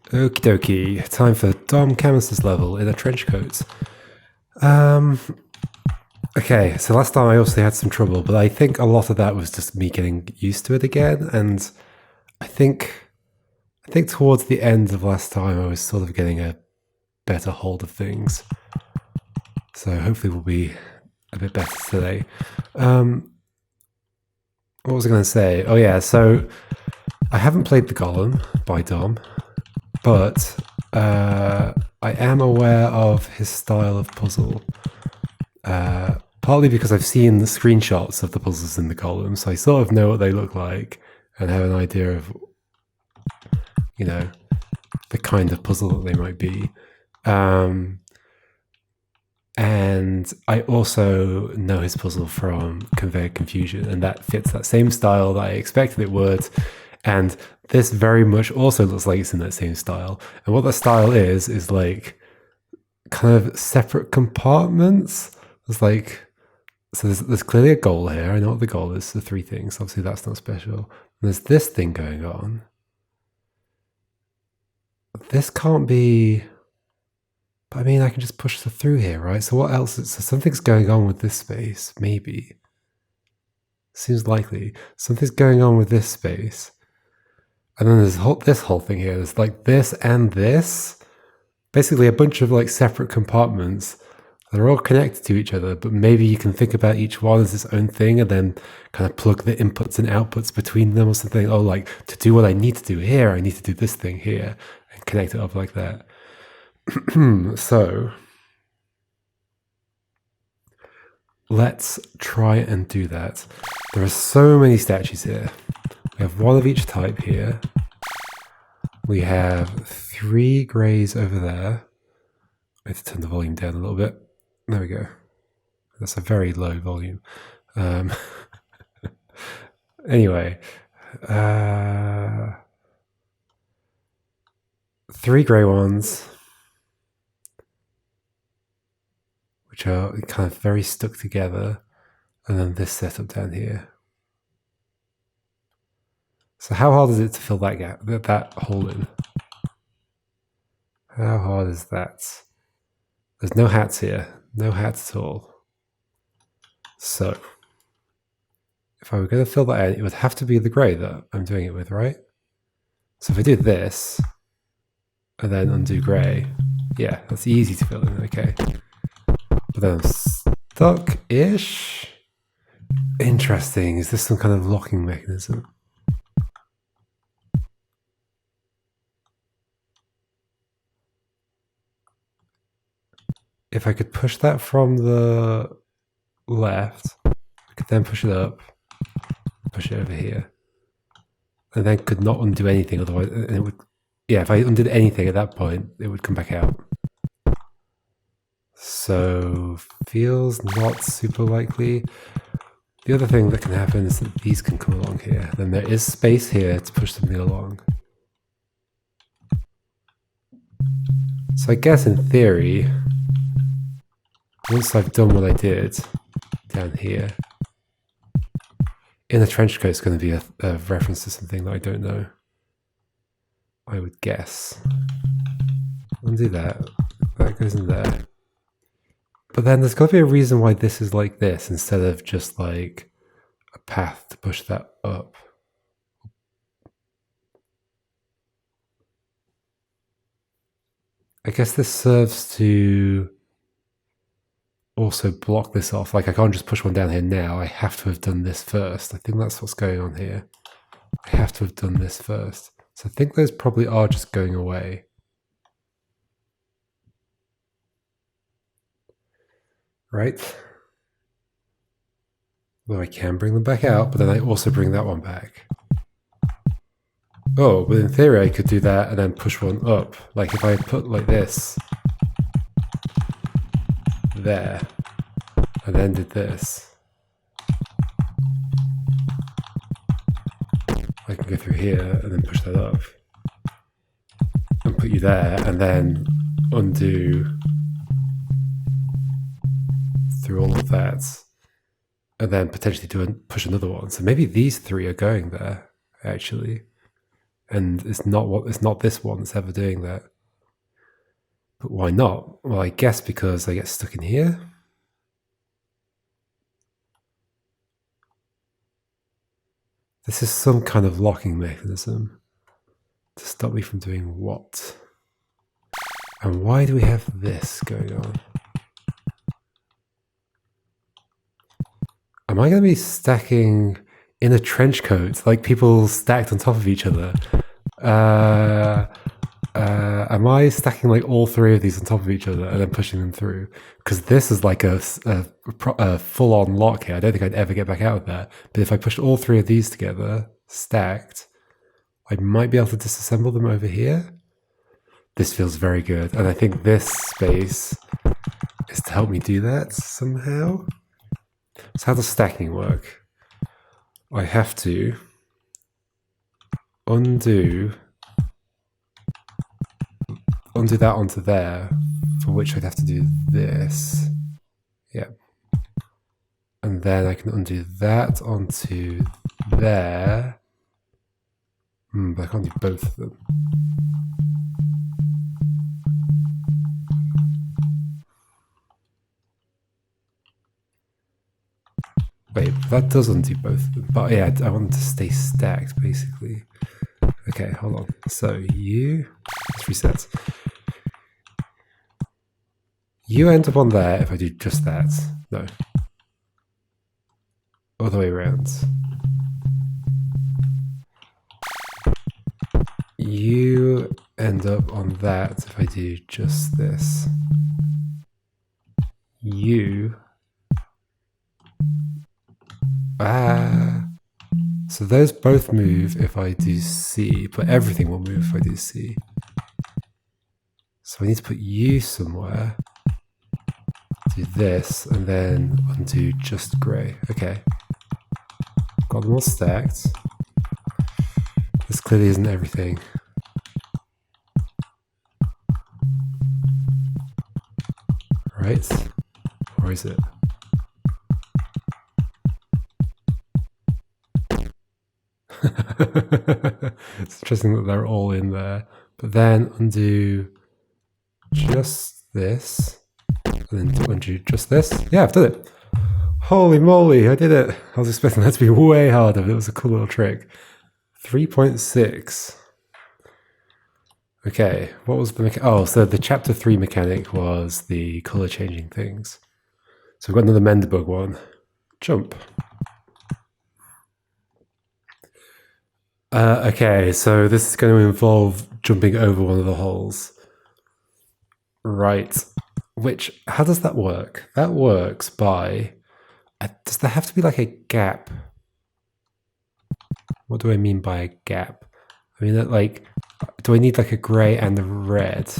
Okie dokie, time for Dom Camus's level in a trench coat. Um, okay, so last time I also had some trouble, but I think a lot of that was just me getting used to it again, and I think towards the end of last time I was sort of getting a better hold of things. So hopefully we'll be a bit better today. What was I going to say? Oh yeah, so I haven't played the Golem by Dom, but I am aware of his style of puzzle. Partly because I've seen the screenshots of the puzzles in the Golem, so I sort of know what they look like and have an idea of, you know, the kind of puzzle that they might be. And I also know his puzzle from Conveyed Confusion, and that fits that same style that I expected it would. And this very much also looks like it's in that same style. And what that style is like kind of separate compartments. There's like, so there's clearly a goal here. I know what the goal is, the three things. Obviously, that's not special. And there's this thing going on. This can't be. But I mean, I can just push through here, right? So what else? So something's going on with this space, maybe. Seems likely. Something's going on with this space. And then there's this whole thing here. There's like this and this. Basically a bunch of like separate compartments. They're all connected to each other, but maybe you can think about each one as its own thing and then kind of plug the inputs and outputs between them or something. Oh, like to do what I need to do here, I need to do this thing here and connect it up like that. So let's try and do that. There are so many statues here. We have one of each type here. We have 3 greys over there. I have to turn the volume down a little bit. There we go. That's a very low volume. Anyway, 3 grey ones, which are kind of very stuck together, and then this setup down here. So how hard is it to fill that gap, that hole in? How hard is that? There's no hats here, no hats at all. So if I were going to fill that in, it would have to be the grey that I'm doing it with, right? So if I do this, and then undo grey, yeah, that's easy to fill in, okay. But then I'm stuck-ish. Interesting. Is this some kind of locking mechanism? If I could push that from the left, I could then push it up, push it over here, and then could not undo anything otherwise. And it would, yeah, if I undid anything at that point, it would come back out. So feels not super likely. The other thing that can happen is that these can come along here. Then there is space here to push something along. So I guess in theory, once I've done what I did down here, in the trench coat is going to be a reference to something that I don't know. I would guess. Undo that. That goes in there. But then there's got to be a reason why this is like this instead of just like a path to push that up. I guess this serves to also block this off. Like I can't just push one down here now. I have to have done this first. I think that's what's going on here. I have to have done this first. So I think those probably are just going away. Right? Well, I can bring them back out, but then I also bring that one back. Oh, but in theory I could do that and then push one up. Like if I put like this there, and then did this, I can go through here and then push that up and put you there and then undo through all of that and then potentially push another one. So maybe these 3 are going there actually. and it's not this one that's ever doing that. But why not? Well, I guess because I get stuck in here. This is some kind of locking mechanism to stop me from doing what? And why do we have this going on? Am I going to be stacking in a trench coat, like people stacked on top of each other? Am I stacking like all three of these on top of each other and then pushing them through? Because this is like a full-on lock here. I don't think I'd ever get back out of that. But if I pushed all three of these together, stacked, I might be able to disassemble them over here. This feels very good. And I think this space is to help me do that somehow. So how does stacking work? I have to undo that onto there, for which I'd have to do this. Yeah. And then I can undo that onto there. But I can't do both of them. Wait, that does undo both of them. But yeah, I want them to stay stacked, basically. Okay, hold on. So let's reset. You end up on there if I do just that. No. Other way around. You end up on that if I do just this. You... So those both move if I do C, but everything will move if I do C. So I need to put you somewhere. Do this, and then undo just grey. Okay. Got them all stacked. This clearly isn't everything. Right? Or is it? It's interesting that they're all in there. But then undo just this. And then undo just this. Yeah, I've done it. Holy moly, I did it. I was expecting that to be way harder, but it was a cool little trick. 3.6. Okay, what was the mechanic? Oh, so the chapter 3 mechanic was the color changing things. So we've got another Mendebug one. Jump. Okay, so this is going to involve jumping over one of the holes. Right. Which, how does that work? That works by... does there have to be like a gap? What do I mean by a gap? I mean that like... Do I need like a grey and a red?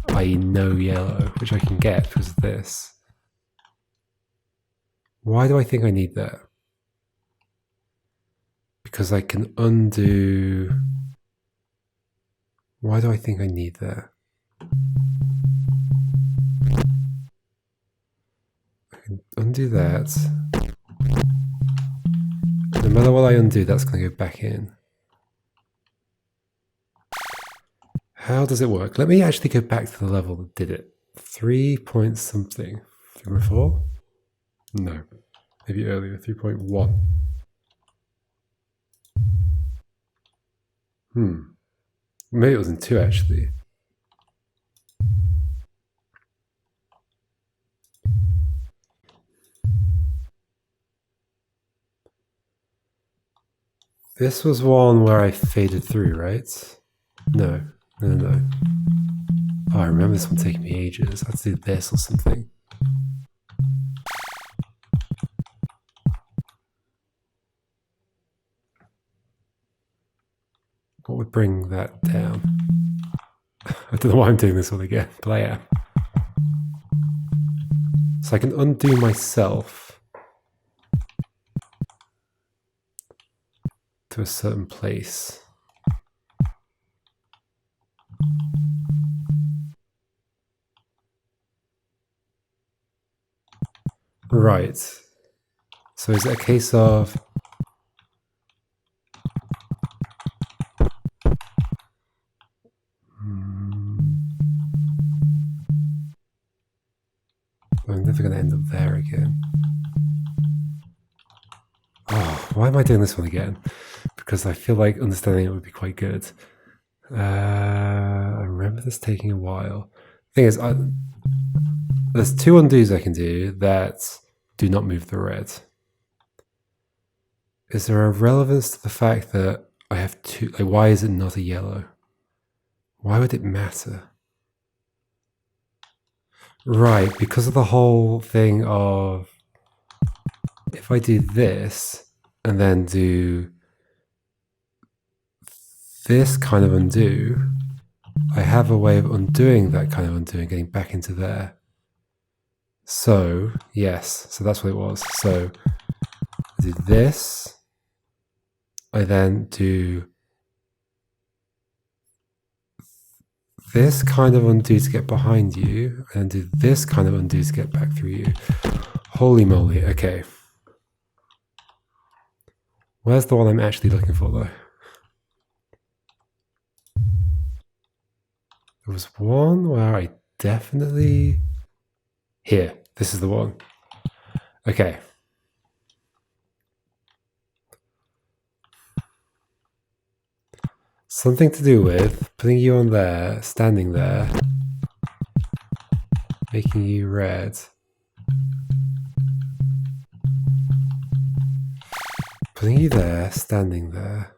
I.e. no yellow, which I can get because of this. Why do I think I need that? Because I can undo... Why do I think I need that? I can undo that. No matter what I undo, that's going to go back in. How does it work? Let me actually go back to the level that did it. 3 point something. 3.4? No. Maybe earlier. 3.1. Maybe it was in 2 actually. This was one where I faded through, right? No. No. Oh, I remember this one taking me ages. I had to do this or something. What would bring that down? I don't know why I'm doing this one again, but I am. So I can undo myself to a certain place. Right. So is it a case of... I'm never going to end up there again. Oh, why am I doing this one again? Because I feel like understanding it would be quite good. I remember this taking a while. Thing is, there's two undos I can do that do not move the red. Is there a relevance to the fact that I have two? Like, why is it not a yellow? Why would it matter? Right, because of the whole thing of if I do this and then do this kind of undo, I have a way of undoing that kind of undo and getting back into there. So, yes, so that's what it was. So, I do this, I then do this kind of undo to get behind you, and then do this kind of undo to get back through you. Holy moly, okay. Where's the one I'm actually looking for, though? There was one where I definitely... Here, this is the one. Okay. Something to do with putting you on there, standing there, making you red. Putting you there, standing there.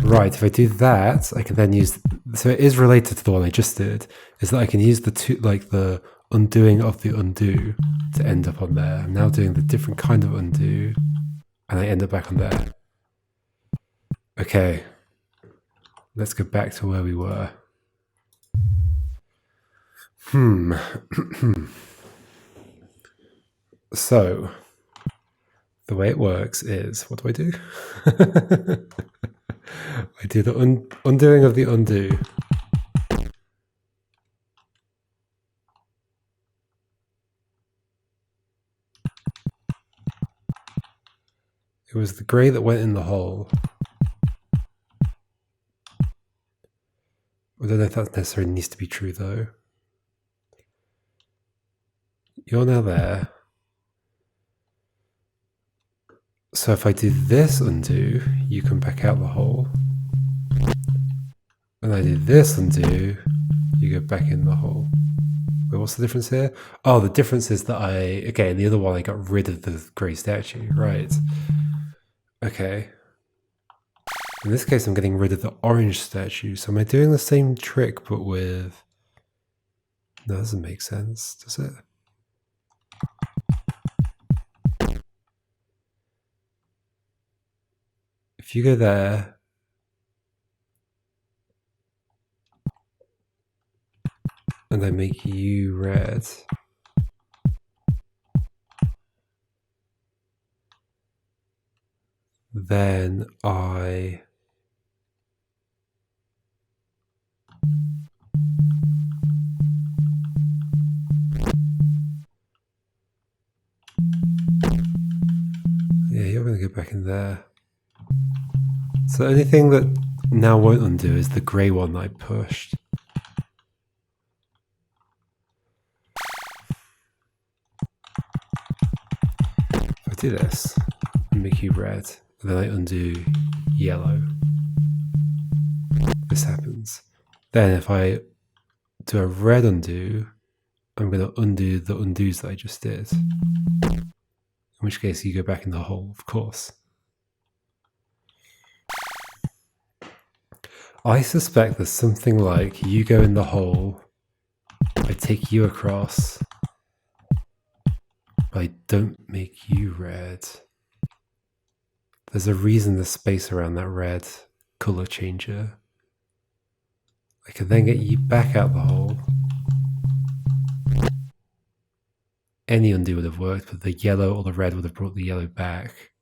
Right, if I do that, I can then use... So it is related to the one I just did, is that I can use the two, like the undoing of the undo to end up on there. I'm now doing the different kind of undo, and I end up back on there. Okay, let's go back to where we were. So, the way it works is, what do I do? I do the undoing of the undo. It was the grey that went in the hole. I don't know if that necessarily needs to be true though. You're now there. So if I do this undo, you come back out the hole. And I do this undo, you go back in the hole. Wait, what's the difference here? Oh, the difference is that okay, in the other one I got rid of the grey statue, right. Okay. In this case I'm getting rid of the orange statue, so am I doing the same trick but with... No, that doesn't make sense, does it? If you go there, and I make you red, then I... Yeah, you're going to go back in there. So the only thing that now won't undo is the grey one that I pushed. If I do this, and make you red, and then I undo yellow, this happens. Then if I do a red undo, I'm going to undo the undos that I just did. In which case you go back in the hole, of course. I suspect there's something like you go in the hole, I take you across, but I don't make you red. There's a reason there's space around that red colour changer. I can then get you back out the hole. Any undo would have worked, but the yellow or the red would have brought the yellow back.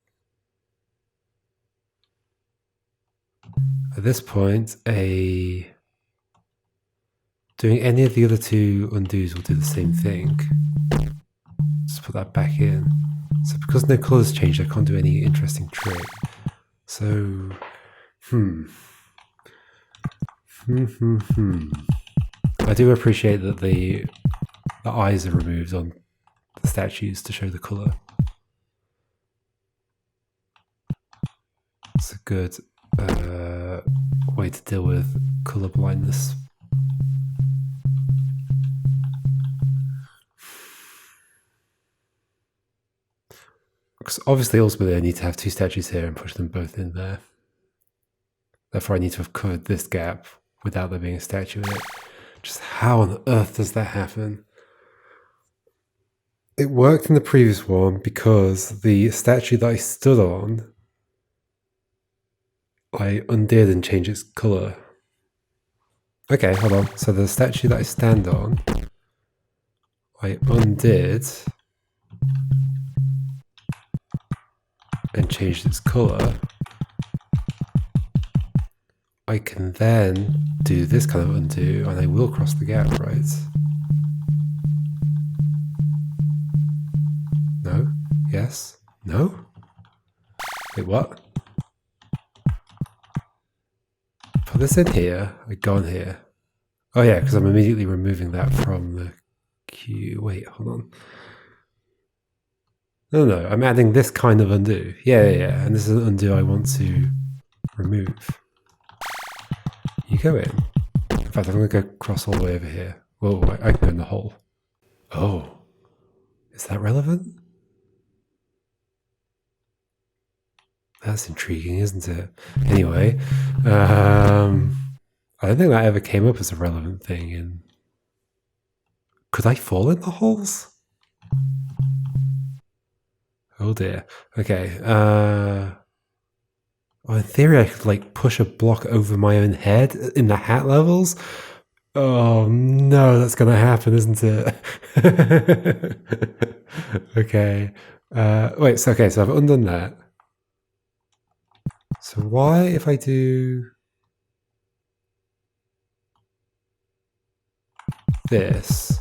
At this point, doing any of the other two undos will do the same thing. Just put that back in. So because no colours changed, I can't do any interesting trick. So, I do appreciate that the the eyes are removed on the statues to show the colour. It's a good way to deal with colour blindness. Because obviously, ultimately, I need to have two statues here and push them both in there. Therefore, I need to have covered this gap without there being a statue in it. Just how on earth does that happen? It worked in the previous one because the statue that I stood on, I undid and changed its colour. Okay, hold on. So the statue that I stand on, I undid and changed its colour. I can then do this kind of undo and I will cross the gap, right? No? Yes? No? Wait, what? Put this in here, I go on here. Oh yeah, because I'm immediately removing that from the queue. Wait, hold on. No, I'm adding this kind of undo. Yeah, and this is an undo I want to remove. You go in. In fact, I'm going to go across all the way over here. Whoa, I can go in the hole. Oh, is that relevant? That's intriguing, isn't it? Anyway, I don't think that ever came up as a relevant thing. Could I fall in the holes? Oh dear. Okay. Well, in theory, I could like push a block over my own head in the hat levels. Oh no, that's gonna happen, isn't it? Okay. Wait. So I've undone that. So why, if I do this,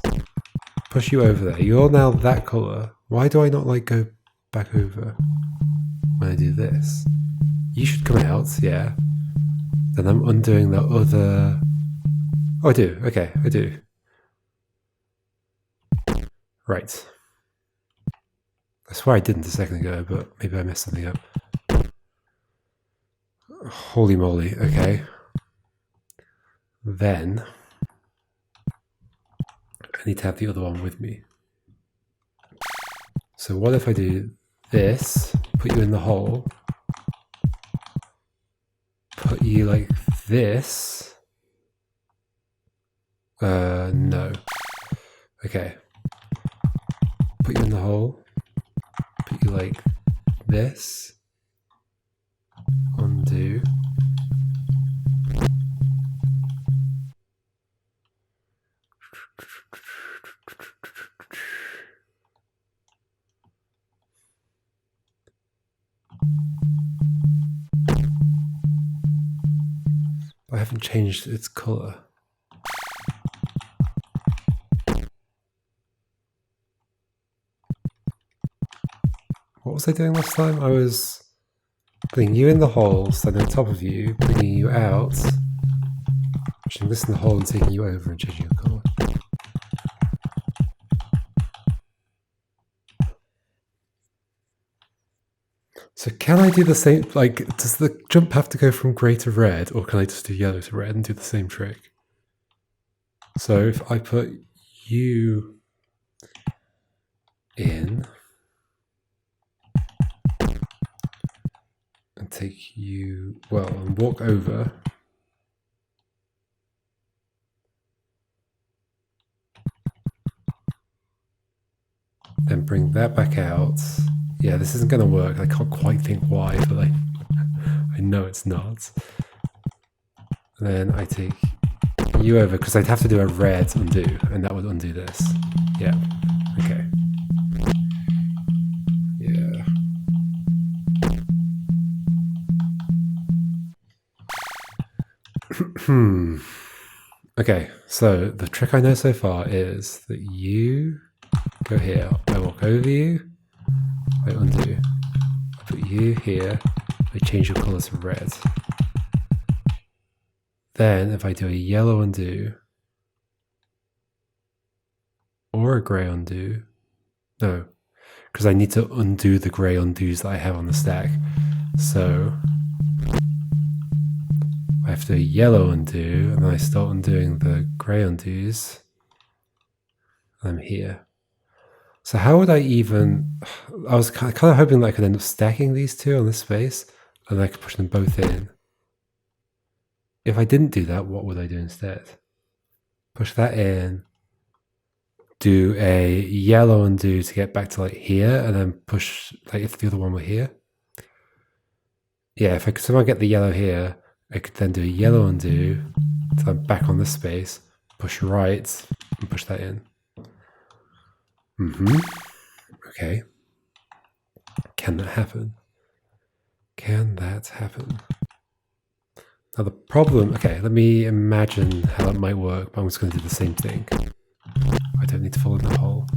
push you over there, you're now that color. Why do I not like go back over when I do this? You should come out, yeah. Then I'm undoing the other. Oh, I do. Okay, I do. Right. I swear I didn't a second ago, but maybe I messed something up. Holy moly, okay. Then I need to have the other one with me. So what if I do this, put you in the hole, put you like this? No. Okay. Put you in the hole, put you like this, undo. I haven't changed its color. What was I doing last time? I was putting you in the hole, standing on top of you, bringing you out, pushing this in the hole and taking you over and changing your color. So can I do the same, like, does the jump have to go from grey to red, or can I just do yellow to red and do the same trick? So if I put you in and take you, well, and walk over, then bring that back out. Yeah, this isn't going to work. I can't quite think why, but I know it's not. And then I take you over, because I'd have to do a red undo, and that would undo this. Yeah, okay. Yeah. Okay, so the trick I know so far is that you go here, I walk over you, I undo, I put you here, I change your color to red. Then if I do a yellow undo, or or a grey undo. No, because I need to undo the grey undos that I have on the stack. So I have to do a yellow undo, and then I start undoing the grey undos. I'm here. So how would I even... I was kind of hoping that I could end up stacking these two on this space, and I could push them both in. If I didn't do that, what would I do instead? Push that in, do a yellow undo to get back to like here, and then push like if the other one were here. Yeah, if I could somehow get the yellow here, I could then do a yellow undo until I'm back on this space, push right, and push that in. Okay. Can that happen? Can that happen? Now the problem, okay, let me imagine how it might work, but I'm just going to do the same thing. I don't need to fall in the hole.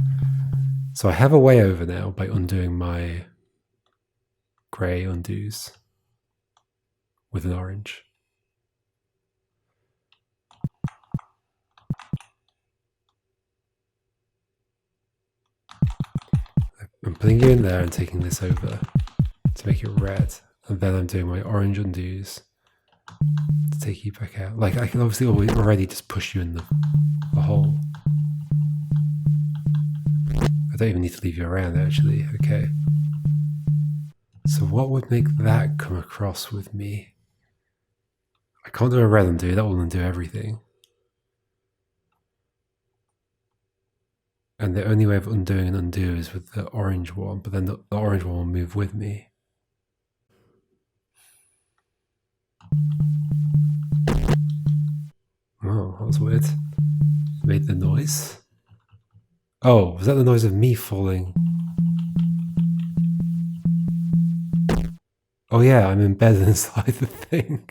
So I have a way over now by undoing my grey undos with an orange. I'm putting you in there and taking this over to make it red. And then I'm doing my orange undos to take you back out. Like I can obviously already just push you in the hole. I don't even need to leave you around actually. Okay. So what would make that come across with me? I can't do a red undo, that will undo everything. And the only way of undoing an undo is with the orange one, but then the orange one will move with me. Oh, that was weird. It made the noise. Oh, was that the noise of me falling? Oh yeah, I'm embedded inside the thing.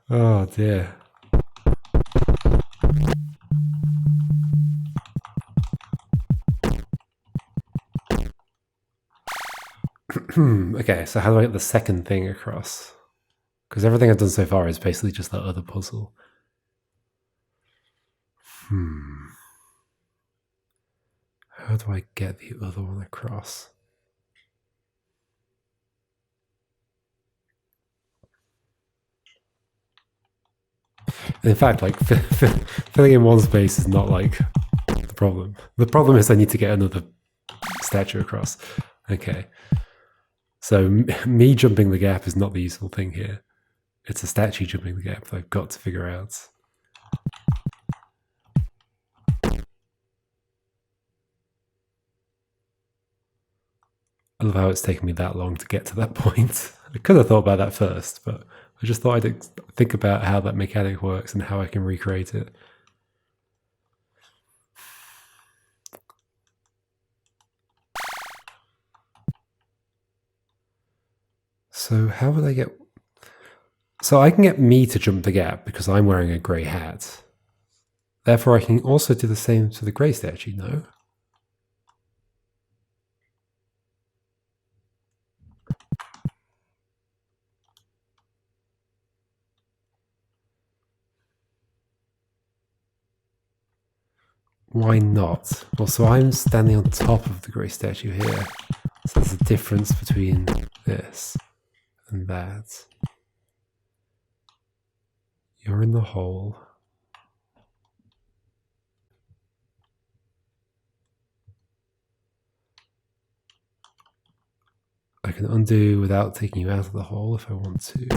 Oh dear. Okay, so how do I get the second thing across? Because everything I've done so far is basically just that other puzzle. How do I get the other one across? In fact, like filling in one space is not like the problem. The problem is I need to get another statue across. Okay. So me jumping the gap is not the useful thing here. It's a statue jumping the gap that I've got to figure out. I love how it's taken me that long to get to that point. I could have thought about that first, but I just thought I'd think about how that mechanic works and how I can recreate it. So how would I get... So I can get me to jump the gap because I'm wearing a grey hat. Therefore I can also do the same to the grey statue, no? Why not? Well, so I'm standing on top of the grey statue here. So there's a difference between this and that. You're in the hole. I can undo without taking you out of the hole if I want to.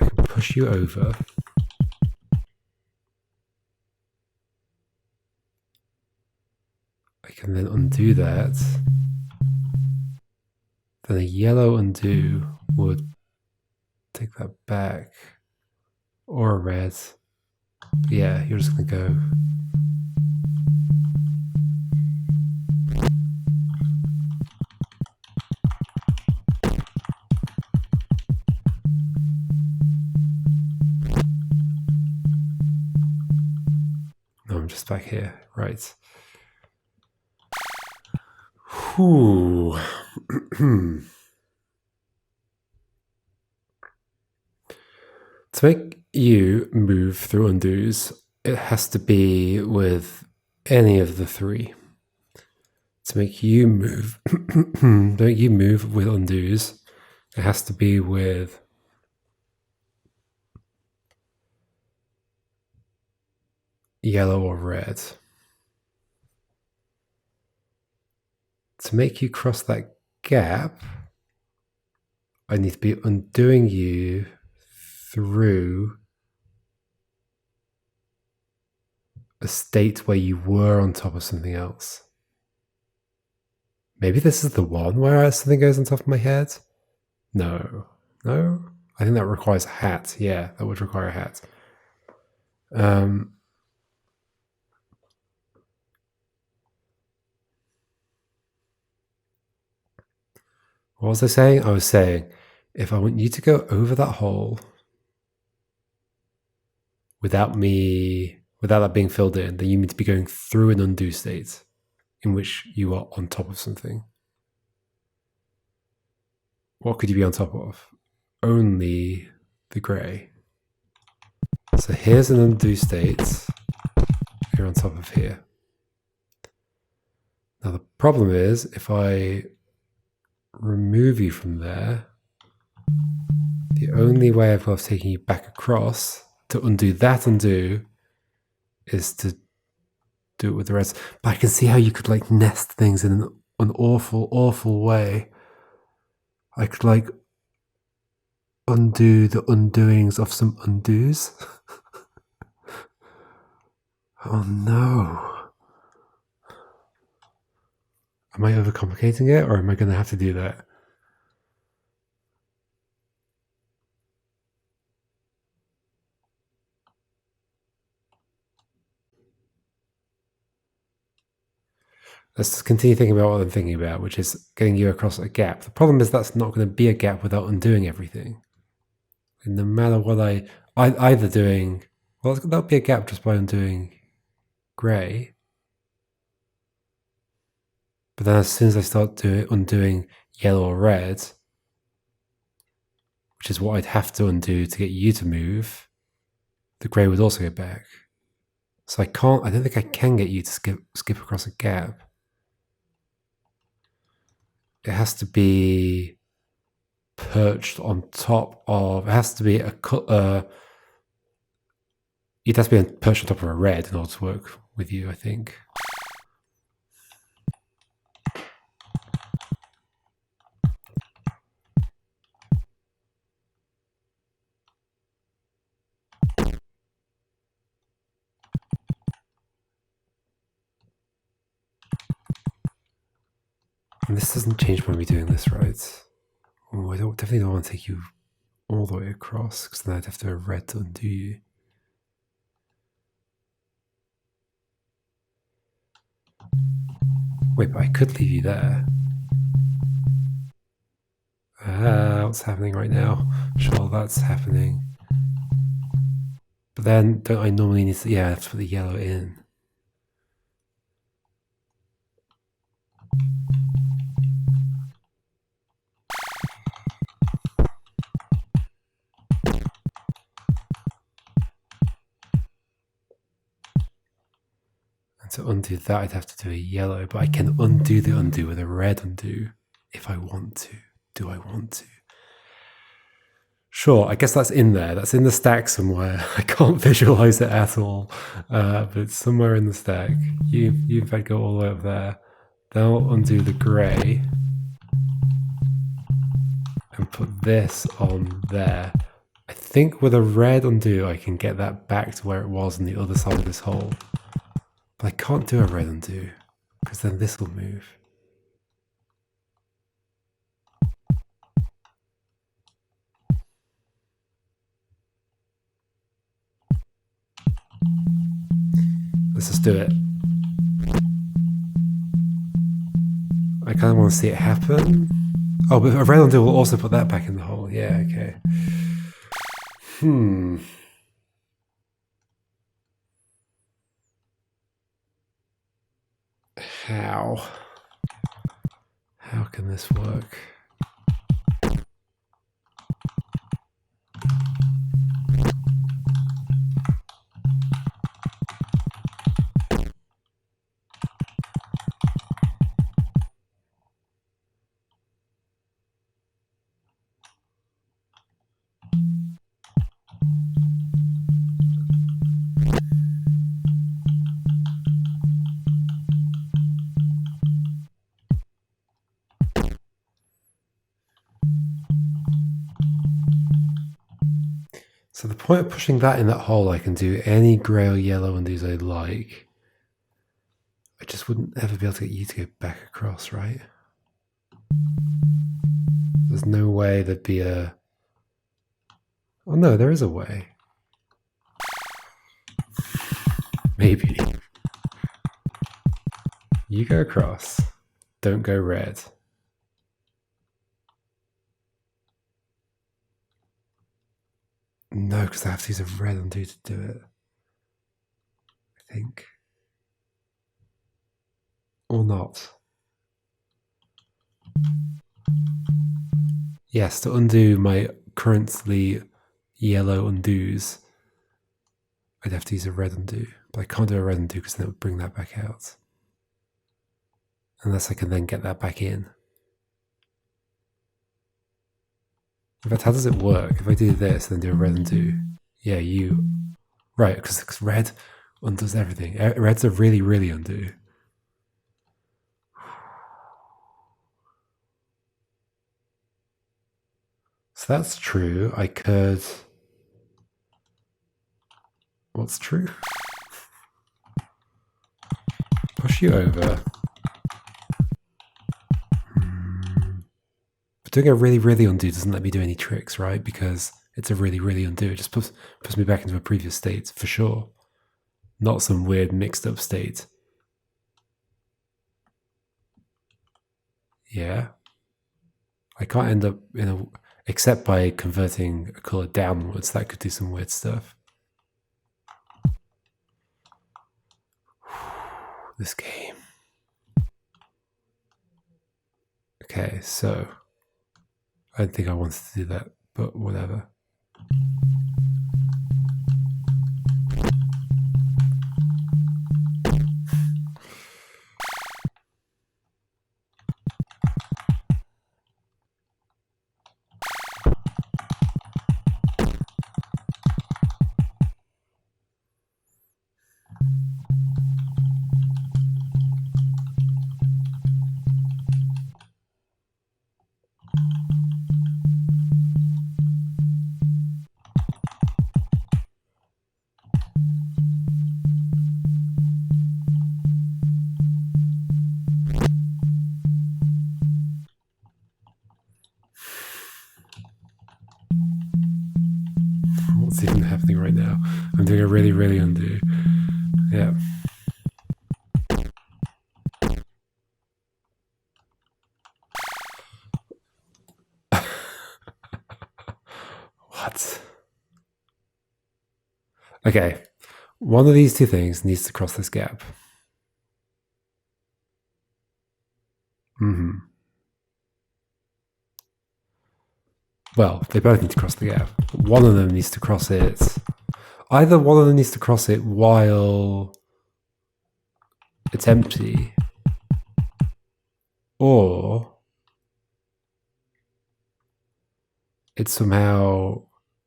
I can push you over. I can then undo that. Then a yellow undo would take that back. Or a red. But yeah, you're just gonna go. No, I'm just back here. Right. Whew. To make you move through undos, it has to be with any of the three. To make you move, make you move with undos, it has to be with yellow or red. To make you cross that gap, I need to be undoing you through a state where you were on top of something else. Maybe this is the one where something goes on top of my head? No. No? I think that requires a hat. Yeah, that would require a hat. What was I saying? I was saying, if I want you to go over that hole without that being filled in, then you need to be going through an undo state in which you are on top of something. What could you be on top of? Only the grey. So here's an undo state. You're on top of here. Now the problem is, if I remove you from there, the only way I've got of taking you back across to undo that undo is to do it with the rest. But I can see how you could like nest things in an awful, awful way. I could like undo the undoings of some undos. Oh no. Am I overcomplicating it, or am I going to have to do that? Let's continue thinking about what I'm thinking about, which is getting you across a gap. The problem is that's not going to be a gap without undoing everything. And no matter what I either doing, well, that'll be a gap just by undoing grey. But then as soon as I start undoing yellow or red, which is what I'd have to undo to get you to move, the grey would also go back. So I don't think I can get you to skip across a gap. It has to be perched on top of, it has to be it has to be perched on top of a red in order to work with you, I think. And this doesn't change when we're doing this, right? Oh, I definitely don't want to take you all the way across, because then I'd have to have a red to undo you. Wait, but I could leave you there. What's happening right now? Sure, that's happening. But then, don't I normally need to, I have to put the yellow in. And to undo that, I'd have to do a yellow, but I can undo the undo with a red undo if I want to. Do I want to? Sure, I guess that's in there. That's in the stack somewhere. I can't visualize it at all, but it's somewhere in the stack. You in fact go all the way up there. Then I'll undo the grey and put this on there. I think with a red undo, I can get that back to where it was on the other side of this hole. But I can't do a red undo, because then this will move. Let's just do it. I kind of want to see it happen. Oh, but a red undo will also put that back in the hole. Yeah, okay. How can this work? So the point of pushing that in that hole, I can do any grey or yellow undos I like. I just wouldn't ever be able to get you to go back across, right? There's no way there'd be a... Oh no, there is a way. Maybe. You go across. Don't go red. No, because I have to use a red undo to do it. I think. Or not. Yes, to undo my currently yellow undos, I'd have to use a red undo. But I can't do a red undo because then it would bring that back out. Unless I can then get that back in. In fact, how does it work? If I do this, then do a red undo. Yeah, you... Right, because red undoes everything. Red's a really, really undo. So that's true. I could... What's true? Push you over. But doing a really, really undo doesn't let me do any tricks, right? Because it's a really, really undo. It just puts me back into a previous state, for sure. Not some weird mixed up state. Yeah. I can't end up in a... Except by converting a color downwards, that could do some weird stuff. This game. Okay, so... I don't think I wanted to do that, but whatever. What's even happening right now? I'm doing a really, really undo. Yeah. What? Okay. One of these two things needs to cross this gap. Well, they both need to cross the gap. One of them needs to cross it. Either one of them needs to cross it while it's empty, or it somehow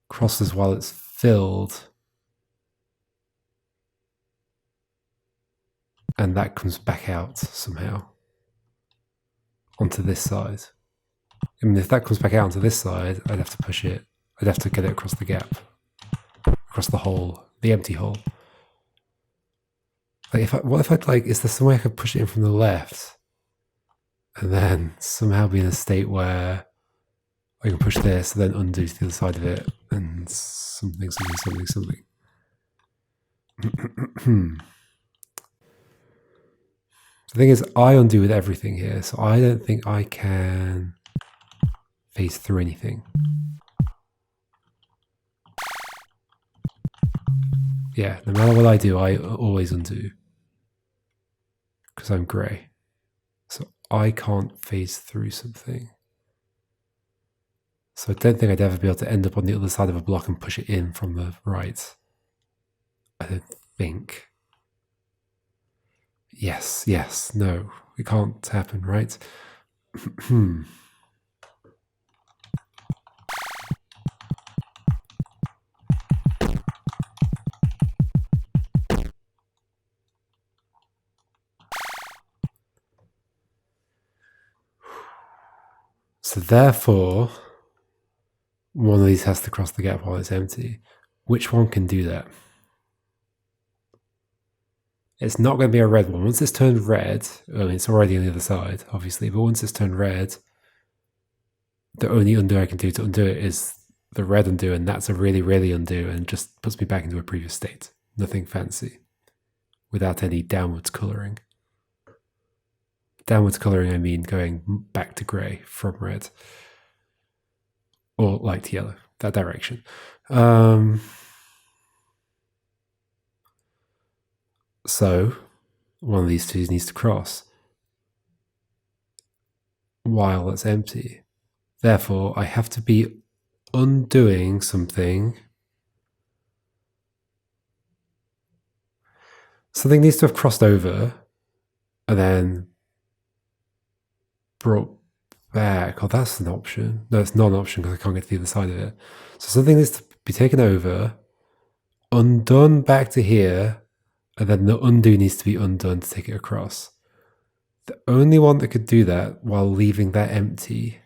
crosses while it's filled, and that comes back out somehow onto this side. I mean, if that comes back out onto this side, I'd have to push it. I'd have to get it across the gap, across the hole, the empty hole. Like, what if I'd like? Is there some way I could push it in from the left, and then somehow be in a state where I can push this, and then undo to the other side of it, and something. The thing is, I undo with everything here, so I don't think I can phase through anything. Yeah, no matter what I do, I always undo. Because I'm grey. So I can't phase through something. So I don't think I'd ever be able to end up on the other side of a block and push it in from the right. I don't think. Yes, no. It can't happen, right? So therefore, one of these has to cross the gap while it's empty. Which one can do that? It's not going to be a red one. Once it's turned red, I mean, it's already on the other side, obviously, but once it's turned red, the only undo I can do to undo it is the red undo, and that's a really, really undo and just puts me back into a previous state. Nothing fancy. Without any downwards colouring. Downwards colouring, I mean going back to grey from red. Or light to yellow, that direction. So, one of these two needs to cross while it's empty. Therefore, I have to be undoing something. Something needs to have crossed over and then brought back. Oh, that's an option. No, it's not an option because I can't get to the other side of it. So something needs to be taken over, undone back to here, and then the undo needs to be undone to take it across. The only one that could do that while leaving that empty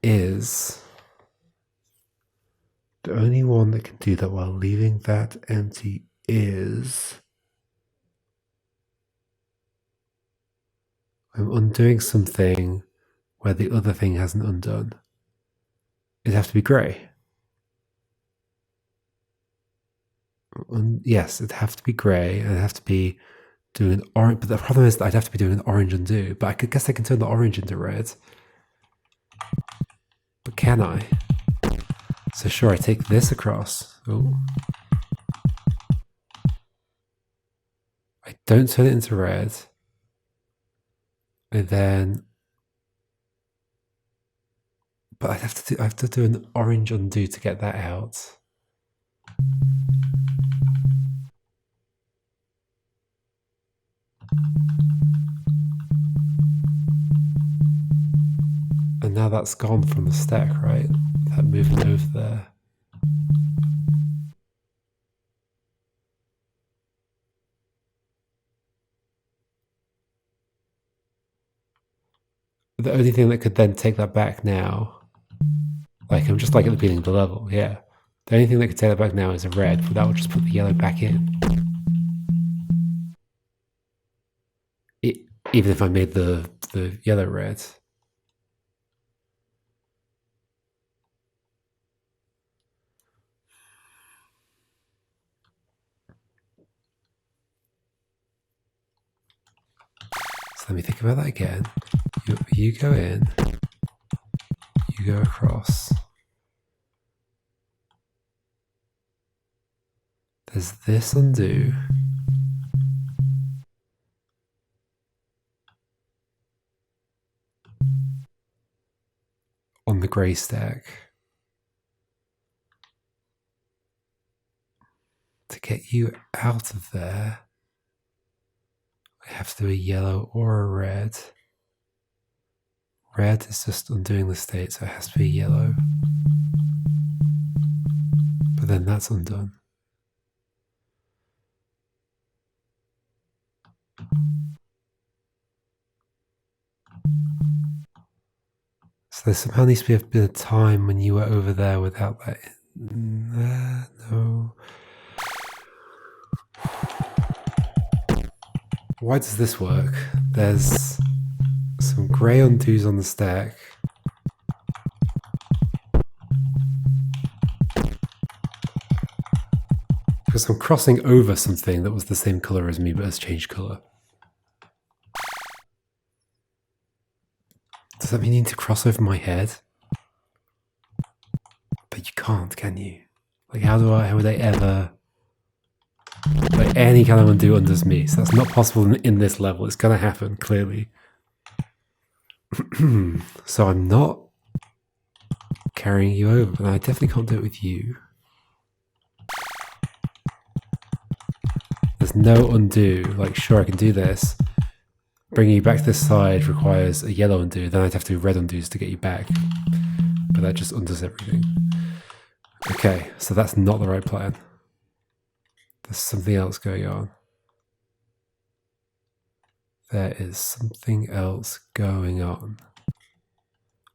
is... The only one that can do that while leaving that empty is... I'm undoing something where the other thing hasn't undone. It'd have to be grey. Yes, it'd have to be grey, and it'd have to be doing an orange. But the problem is that I'd have to be doing an orange undo. But I guess I can turn the orange into red. But can I? So sure, I take this across. Oh. I don't turn it into red. And then... But I have to do an orange undo to get that out. And now that's gone from the stack, right? That movement over there. The only thing that could then take that back now, like I'm just like at the beginning of the level, yeah. The only thing that could take that back now is a red, but that would just put the yellow back in. Even if I made the yellow red. So let me think about that again. You go in, you go across. There's this undo. On the grey stack. To get you out of there, I have to do a yellow or a red. Red is just undoing the state, so it has to be yellow. But then that's undone. So there somehow needs to be a time when you were over there without that. No. Why does this work? There's some grey undos on the stack. Because I'm crossing over something that was the same colour as me but has changed colour. Does that mean you need to cross over my head? But you can't, can you? Like how would I ever... Like any kind of undo undoes me, so that's not possible in this level. It's gonna happen, clearly. So I'm not carrying you over, and I definitely can't do it with you. There's no undo. Like, sure, I can do this. Bringing you back to this side requires a yellow undo, then I'd have to do red undos to get you back. But that just undoes everything. Okay, so that's not the right plan. There's something else going on. There is something else going on.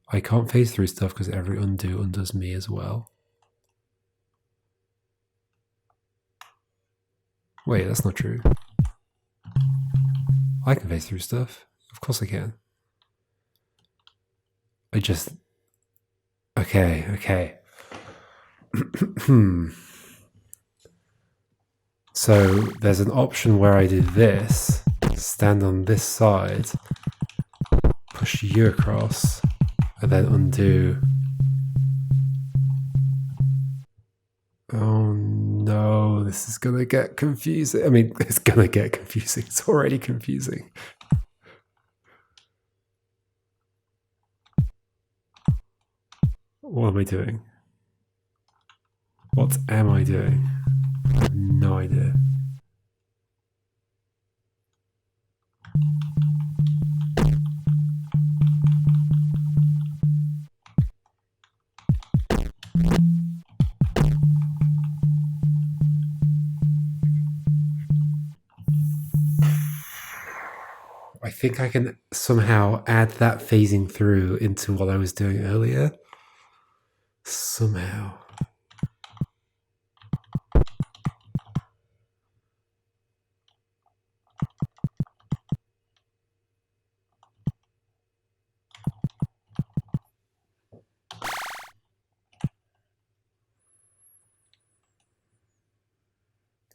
I can't phase through stuff because every undo undoes me as well. Wait, that's not true. I can phase through stuff. Of course I can. I just... Okay. So there's an option where I do this, stand on this side, push you across, and then undo. Oh no, this is gonna get confusing. I mean, it's gonna get confusing. It's already confusing. What am I doing? What am I doing? I have no idea. I think I can somehow add that phasing through into what I was doing earlier. Somehow.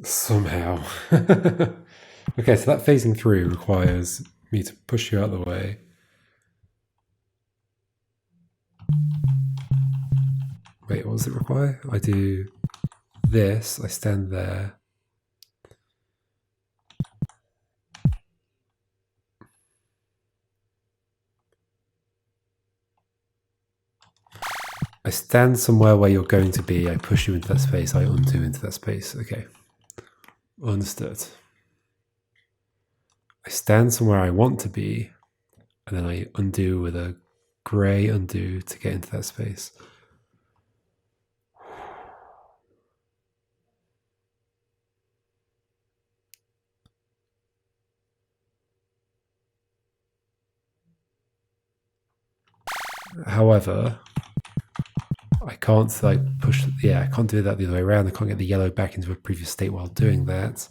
Somehow. Okay, so that phasing through requires me to push you out of the way. Wait, what does it require? I do this, I stand there. I stand somewhere where you're going to be, I push you into that space, I undo into that space. Okay. Understood. I stand somewhere I want to be, and then I undo with a grey undo to get into that space. However, I can't push, I can't do that the other way around. I can't get the yellow back into a previous state while doing that.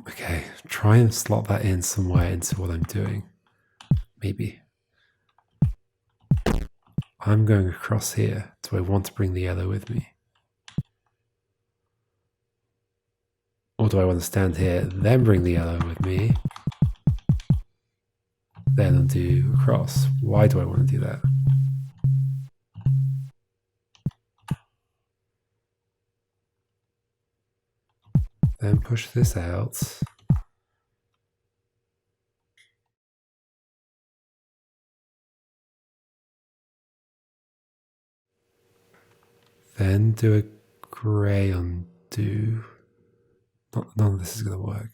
Okay, try and slot that in somewhere into what I'm doing. Maybe. I'm going across here. Do I want to bring the yellow with me? Or do I want to stand here, then bring the yellow with me, then undo across? Why do I want to do that? Then push this out. Then do a grey undo. None of this is going to work.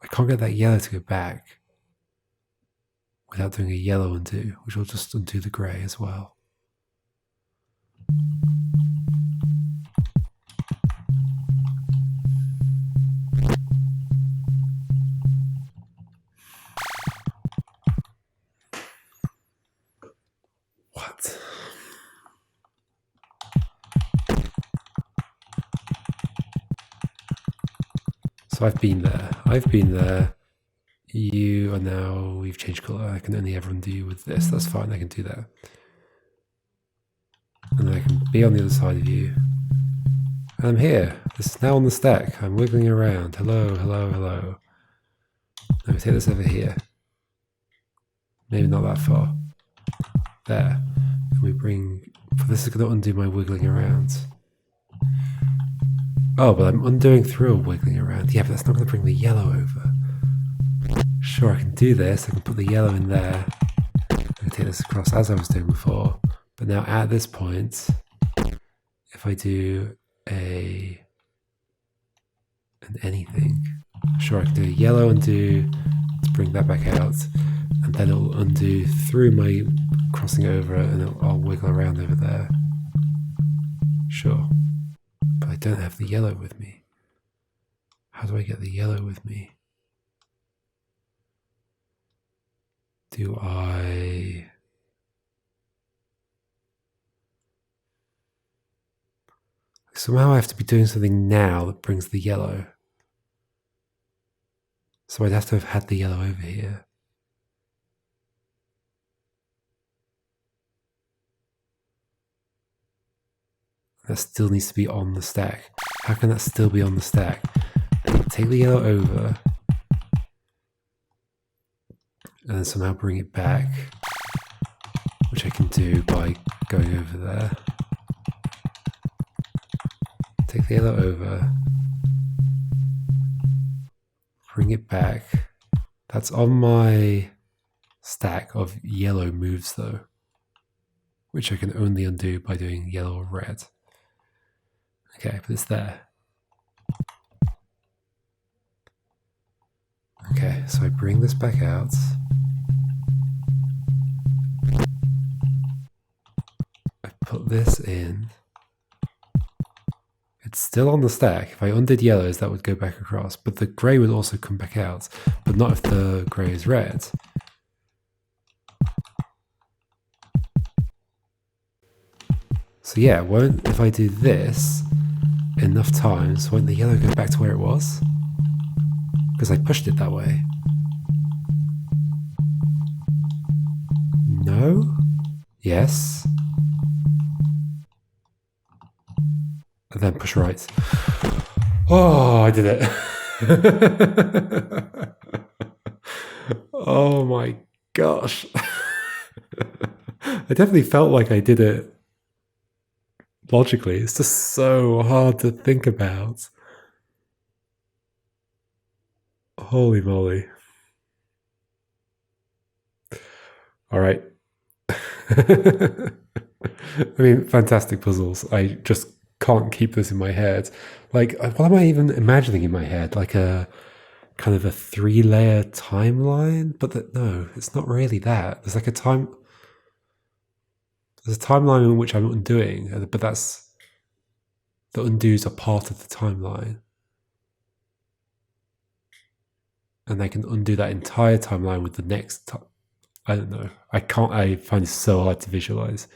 I can't get that yellow to go back without doing a yellow undo, which will just undo the grey as well. What? So I've been there. You are now, we've changed colour. I can only ever undo with this. That's fine, I can do that. And then I can be on the other side of you. And I'm here. This is now on the stack. I'm wiggling around. Hello. Let me take this over here. Maybe not that far. There. And we bring, this is going to undo my wiggling around. Oh, but I'm undoing through a wiggling around. Yeah, but that's not going to bring the yellow over. Sure, I can do this. I can put the yellow in there. I can take this across as I was doing before. But now at this point, if I do an anything, sure, I can do a yellow undo to bring that back out. And then it'll undo through my crossing over and I'll wiggle around over there. Sure. But I don't have the yellow with me. How do I get the yellow with me? Do I... Somehow I have to be doing something now that brings the yellow. So I'd have to have had the yellow over here. That still needs to be on the stack. How can that still be on the stack? Take the yellow over and then somehow bring it back, which I can do by going over there. Take the yellow over, bring it back. That's on my stack of yellow moves though, which I can only undo by doing yellow or red. Okay, but it's there. Okay, so I bring this back out. I put this in. It's still on the stack. If I undid yellows, that would go back across, but the grey would also come back out, but not if the grey is red. So yeah, if I do this enough times, won't the yellow go back to where it was? Because I pushed it that way. No? Yes. And then push right. Oh, I did it. Oh my gosh. I definitely felt like I did it logically. It's just so hard to think about. Holy moly. All right. I mean, fantastic puzzles. I just can't keep this in my head. Like, what am I even imagining in my head? Like a kind of a 3-layer timeline? But no, it's not really that. There's a timeline in which I'm undoing, but that's the undos are part of the timeline. And I can undo that entire timeline with the next I don't know. I find it so hard to visualize.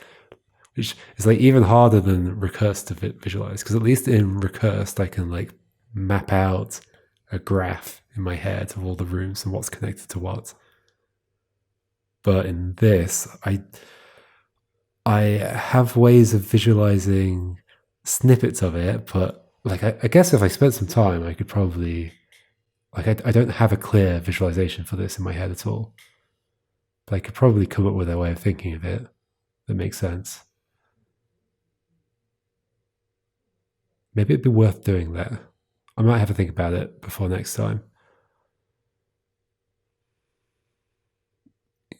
Which is like even harder than recurse to visualize, because at least in recursed I can like map out a graph in my head of all the rooms and what's connected to what. But in this, I have ways of visualizing snippets of it, but like I guess if I spent some time, I could probably like I don't have a clear visualization for this in my head at all. But I could probably come up with a way of thinking of it that makes sense. Maybe it'd be worth doing that. I might have to think about it before next time.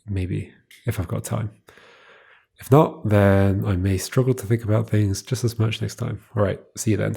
Maybe, if I've got time. If not, then I may struggle to think about things just as much next time. All right, see you then.